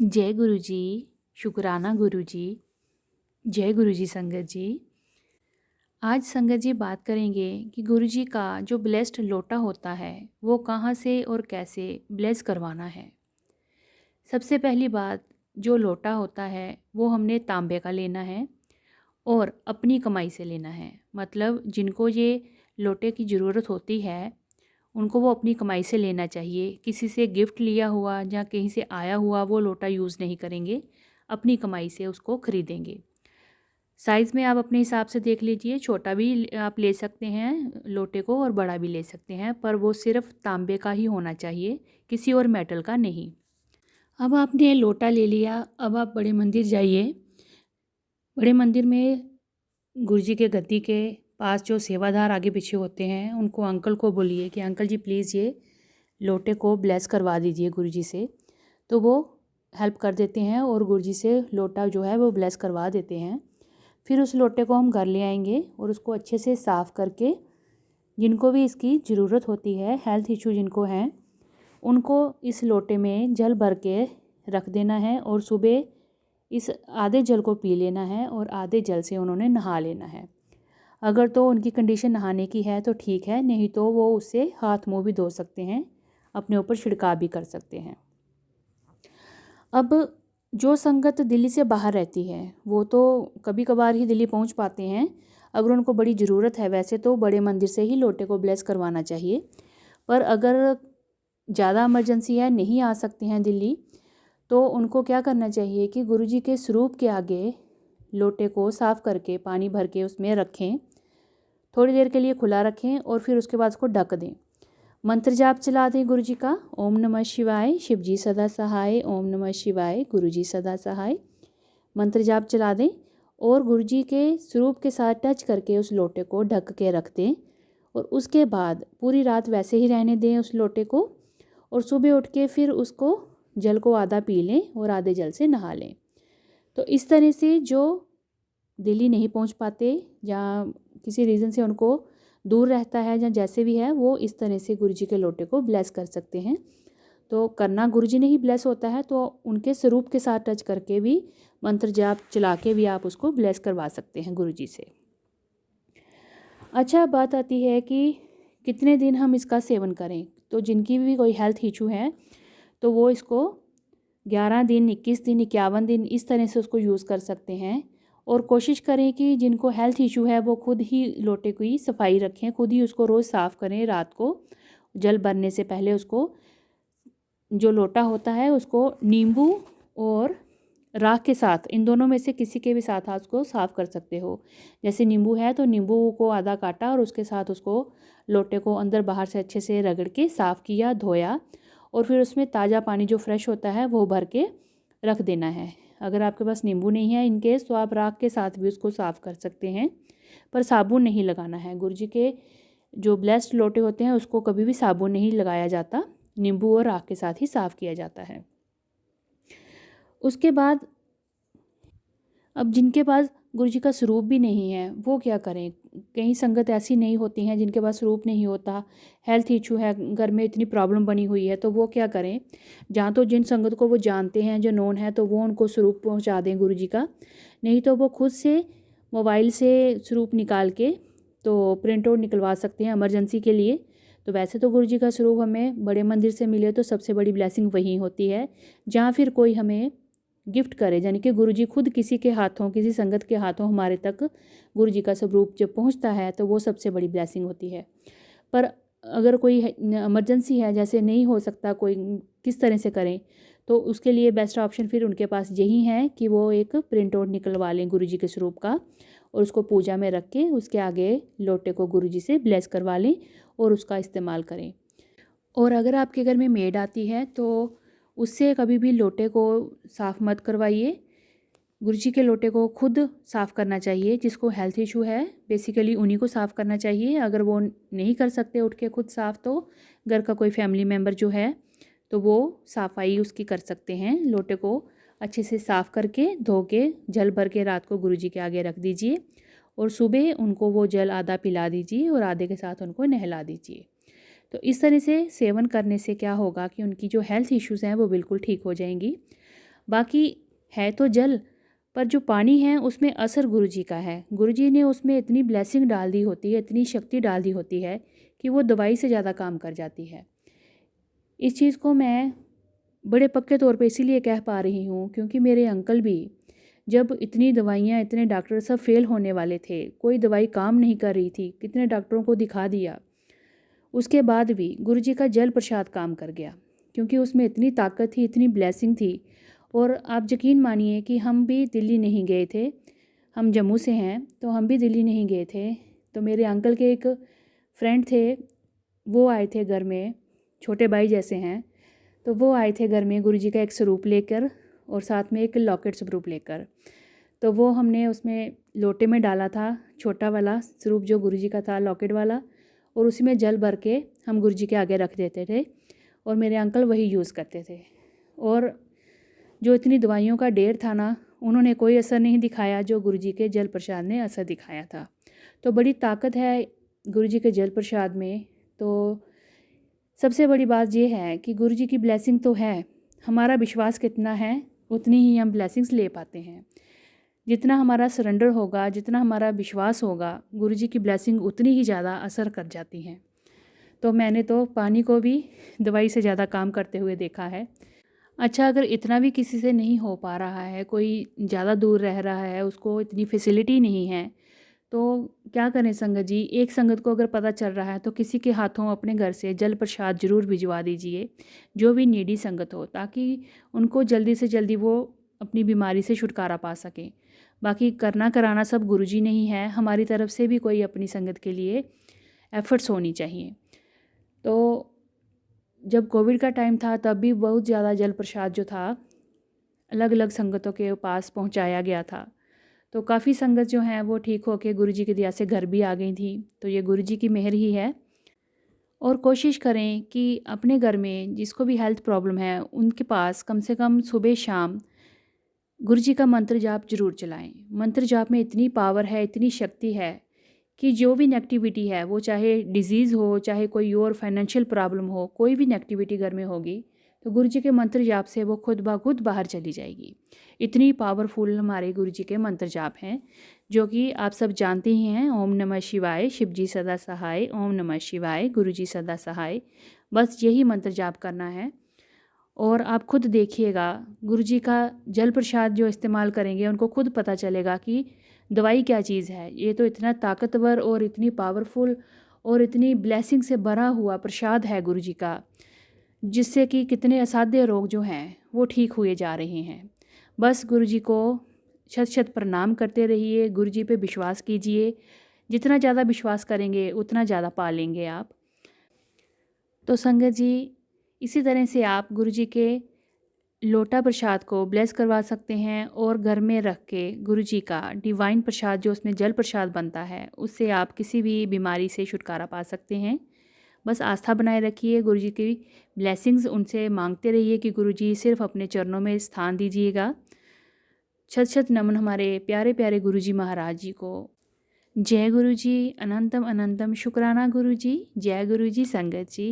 जय गुरु जी, शुक्राना गुरु जी, जय गुरु जी संगत जी। आज संगत जी बात करेंगे कि गुरु जी का जो ब्लेस्ड लोटा होता है वो कहाँ से और कैसे ब्लेस करवाना है। सबसे पहली बात, जो लोटा होता है वो हमने तांबे का लेना है और अपनी कमाई से लेना है। मतलब जिनको ये लोटे की ज़रूरत होती है उनको वो अपनी कमाई से लेना चाहिए। किसी से गिफ्ट लिया हुआ या कहीं से आया हुआ वो लोटा यूज़ नहीं करेंगे, अपनी कमाई से उसको खरीदेंगे। साइज़ में आप अपने हिसाब से देख लीजिए, छोटा भी आप ले सकते हैं लोटे को और बड़ा भी ले सकते हैं, पर वो सिर्फ तांबे का ही होना चाहिए, किसी और मेटल का नहीं। अब आपने लोटा ले लिया, अब आप बड़े मंदिर जाइए। बड़े मंदिर में गुरुजी के गद्दी के पास जो सेवादार आगे पीछे होते हैं उनको, अंकल को बोलिए कि अंकल जी प्लीज़ ये लोटे को ब्लेस करवा दीजिए गुरुजी से। तो वो हेल्प कर देते हैं और गुरुजी से लोटा जो है वो ब्लेस करवा देते हैं। फिर उस लोटे को हम घर ले आएंगे और उसको अच्छे से साफ़ करके, जिनको भी इसकी ज़रूरत होती है, हेल्थ इशू जिनको हैं, उनको इस लोटे में जल भर के रख देना है और सुबह इस आधे जल को पी लेना है और आधे जल से उन्होंने नहा लेना है। अगर तो उनकी कंडीशन नहाने की है तो ठीक है, नहीं तो वो उससे हाथ मुंह भी धो सकते हैं, अपने ऊपर छिड़काव भी कर सकते हैं। अब जो संगत दिल्ली से बाहर रहती है वो तो कभी कभार ही दिल्ली पहुंच पाते हैं। अगर उनको बड़ी ज़रूरत है, वैसे तो बड़े मंदिर से ही लोटे को ब्लेस करवाना चाहिए, पर अगर ज़्यादा इमरजेंसी है, नहीं आ सकते हैं दिल्ली, तो उनको क्या करना चाहिए कि गुरुजी के स्वरूप के आगे लोटे को साफ़ करके पानी भर के उसमें रखें, थोड़ी देर के लिए खुला रखें और फिर उसके बाद उसको ढक दें। मंत्र जाप चला दें गुरु जी का, ओम नमः शिवाय शिव जी सदा सहाय, ओम नमः शिवाय गुरु जी सदा सहाय। मंत्र जाप चला दें और गुरु जी के स्वरूप के साथ टच करके उस लोटे को ढक के रख दें और उसके बाद पूरी रात वैसे ही रहने दें उस लोटे को, और सुबह उठ के फिर उसको जल को आधा पी लें और आधे जल से नहा लें। तो इस तरह से जो दिल्ली नहीं पहुंच पाते या किसी रीज़न से उनको दूर रहता है या जैसे भी है, वो इस तरह से गुरुजी के लोटे को ब्लेस कर सकते हैं। तो करना गुरुजी ने ही ब्लेस होता है, तो उनके स्वरूप के साथ टच करके भी, मंत्र जाप चला के भी आप उसको ब्लेस करवा सकते हैं गुरुजी से। अच्छा, बात आती है कि कितने दिन हम इसका सेवन करें। तो जिनकी भी कोई हेल्थ इशू है तो वो इसको 11 दिन, 21 दिन, 51 दिन इस तरह से उसको यूज़ कर सकते हैं। और कोशिश करें कि जिनको हेल्थ इशू है वो खुद ही लोटे की सफाई रखें, खुद ही उसको रोज़ साफ़ करें। रात को जल भरने से पहले उसको, जो लोटा होता है उसको नींबू और राख के साथ, इन दोनों में से किसी के भी साथ आप उसको साफ़ कर सकते हो। जैसे नींबू है तो नींबू को आधा काटा और उसके साथ उसको लोटे को अंदर बाहर से अच्छे से रगड़ के साफ़ किया, धोया, और फिर उसमें ताज़ा पानी जो फ्रेश होता है वो भर के रख देना है। अगर आपके पास नींबू नहीं है इन केस, तो आप राख के साथ भी उसको साफ़ कर सकते हैं, पर साबुन नहीं लगाना है। गुरुजी के जो ब्लेस्ड लोटे होते हैं उसको कभी भी साबुन नहीं लगाया जाता, नींबू और राख के साथ ही साफ़ किया जाता है। उसके बाद अब जिनके पास गुरुजी का स्वरूप भी नहीं है वो क्या करें। कई संगत ऐसी नहीं होती हैं जिनके पास स्वरूप नहीं होता, हेल्थ इशू है, घर में इतनी प्रॉब्लम बनी हुई है, तो वो क्या करें। जहाँ तो जिन संगत को वो जानते हैं, जो नोन है, तो वो उनको स्वरूप पहुँचा दें गुरुजी का, नहीं तो वो खुद से मोबाइल से स्वरूप निकाल के तो प्रिंट आउट निकलवा सकते हैं इमरजेंसी के लिए। तो वैसे तो गुरुजी का स्वरूप हमें बड़े मंदिर से मिले तो सबसे बड़ी ब्लेसिंग वही होती है, जहाँ फिर कोई हमें गिफ्ट करे, यानी कि गुरुजी खुद किसी के हाथों, किसी संगत के हाथों हमारे तक गुरुजी का स्वरूप जब पहुंचता है तो वो सबसे बड़ी ब्लेसिंग होती है। पर अगर कोई इमरजेंसी है, जैसे नहीं हो सकता कोई, किस तरह से करें, तो उसके लिए बेस्ट ऑप्शन फिर उनके पास यही है कि वो एक प्रिंट आउट निकलवा लें गुरुजी के स्वरूप का और उसको पूजा में रख के उसके आगे लोटे को गुरुजी से ब्लेस करवा लें और उसका इस्तेमाल करें। और अगर आपके घर में मेड आती है तो उससे कभी भी लोटे को साफ़ मत करवाइए। गुरुजी के लोटे को खुद साफ़ करना चाहिए। जिसको हेल्थ इशू है बेसिकली उन्हीं को साफ़ करना चाहिए। अगर वो नहीं कर सकते उठ के खुद साफ़, तो घर का कोई फैमिली मेम्बर जो है तो वो सफाई उसकी कर सकते हैं। लोटे को अच्छे से साफ़ करके धो के जल भर के रात को गुरुजी के आगे रख दीजिए और सुबह उनको वो जल आधा पिला दीजिए और आधे के साथ उनको नहला दीजिए। तो इस तरह से सेवन करने से क्या होगा कि उनकी जो हेल्थ इश्यूज़ हैं वो बिल्कुल ठीक हो जाएंगी। बाकी है तो जल, पर जो पानी है उसमें असर गुरु जी का है। गुरु जी ने उसमें इतनी ब्लेसिंग डाल दी होती है, इतनी शक्ति डाल दी होती है कि वो दवाई से ज़्यादा काम कर जाती है। इस चीज़ को मैं बड़े पक्के तौर पे इसीलिए कह पा रही हूँ क्योंकि मेरे अंकल भी जब इतनी दवाइयाँ, इतने डॉक्टर सब फेल होने वाले थे, कोई दवाई काम नहीं कर रही थी, कितने डॉक्टरों को दिखा दिया, उसके बाद भी गुरु जी का जल प्रसाद काम कर गया क्योंकि उसमें इतनी ताकत थी, इतनी ब्लेसिंग थी। और आप यकीन मानिए कि हम भी दिल्ली नहीं गए थे, हम जम्मू से हैं तो हम भी दिल्ली नहीं गए थे। तो मेरे अंकल के एक फ्रेंड थे, वो आए थे घर में, छोटे भाई जैसे हैं, तो वो आए थे घर में गुरु जी का एक स्वरूप लेकर और साथ में एक लॉकेट स्वरूप लेकर। तो वो हमने उसमें लोटे में डाला था, छोटा वाला स्वरूप जो गुरु जी का था लॉकेट वाला, और उसी में जल भर के हम गुरु जी के आगे रख देते थे और मेरे अंकल वही यूज़ करते थे। और जो इतनी दवाइयों का ढेर था ना, उन्होंने कोई असर नहीं दिखाया जो गुरु जी के जल प्रसाद ने असर दिखाया था। तो बड़ी ताकत है गुरु जी के जल प्रसाद में। तो सबसे बड़ी बात ये है कि गुरु जी की ब्लेसिंग तो है, हमारा विश्वास कितना है उतनी ही हम ब्लेसिंग्स ले पाते हैं। जितना हमारा सरेंडर होगा, जितना हमारा विश्वास होगा, गुरु जी की ब्लेसिंग उतनी ही ज़्यादा असर कर जाती हैं। तो मैंने तो पानी को भी दवाई से ज़्यादा काम करते हुए देखा है। अच्छा, अगर इतना भी किसी से नहीं हो पा रहा है, कोई ज़्यादा दूर रह रहा है, उसको इतनी फैसिलिटी नहीं है, तो क्या करें संगत जी। एक संगत को अगर पता चल रहा है तो किसी के हाथों अपने घर से जल प्रसाद ज़रूर भिजवा दीजिए, जो भी नीडी संगत हो, ताकि उनको जल्दी से जल्दी वो अपनी बीमारी से छुटकारा पा सकें। बाकी करना कराना सब गुरुजी नहीं है, हमारी तरफ से भी कोई अपनी संगत के लिए एफ़र्ट्स होनी चाहिए। तो जब कोविड का टाइम था तब भी बहुत ज़्यादा जल प्रसाद जो था अलग अलग संगतों के पास पहुंचाया गया था। तो काफ़ी संगत जो हैं वो ठीक होके गुरुजी की दया से घर भी आ गई थी। तो ये गुरुजी की मेहर ही है। और कोशिश करें कि अपने घर में जिसको भी हेल्थ प्रॉब्लम है उनके पास कम से कम सुबह शाम गुरुजी का मंत्र जाप जरूर चलाएं। मंत्र जाप में इतनी पावर है, इतनी शक्ति है कि जो भी नेगेटिविटी है, वो चाहे डिज़ीज़ हो, चाहे कोई और फाइनेंशियल प्रॉब्लम हो, कोई भी नेगेटिविटी घर में होगी तो गुरु जी के मंत्र जाप से वो खुद ब खुद बाहर चली जाएगी। इतनी पावरफुल हमारे गुरु जी के मंत्र जाप हैं, जो कि आप सब जानते ही हैं। ओम नमः शिवाय, शिव जी सदा सहाय, ओम नमः शिवाय, गुरु जी सदा सहाय। बस यही मंत्र जाप करना है और आप खुद देखिएगा गुरु जी का जल प्रसाद जो इस्तेमाल करेंगे उनको खुद पता चलेगा कि दवाई क्या चीज़ है। ये तो इतना ताकतवर और इतनी पावरफुल और इतनी ब्लेसिंग से भरा हुआ प्रसाद है गुरु जी का, जिससे कि कितने असाध्य रोग जो हैं वो ठीक हुए जा रहे हैं। बस गुरु जी को शत शत प्रणाम करते रहिए, गुरु जी पे विश्वास कीजिए। जितना ज़्यादा विश्वास करेंगे उतना ज़्यादा पा लेंगे आप। तो संगत जी, इसी तरह से आप गुरु जी के लोटा प्रसाद को ब्लेस करवा सकते हैं और घर में रख के गुरु जी का डिवाइन प्रसाद जो उसमें जल प्रसाद बनता है उससे आप किसी भी बीमारी से छुटकारा पा सकते हैं। बस आस्था बनाए रखिए, गुरु जी की ब्लेसिंग्स उनसे मांगते रहिए कि गुरु जी सिर्फ अपने चरणों में स्थान दीजिएगा। छत छत नमन हमारे प्यारे प्यारे गुरु जी महाराज जी को। जय गुरु जी, अनंतम अनंतम शुक्राना गुरु जी। जय गुरु जी संगत जी।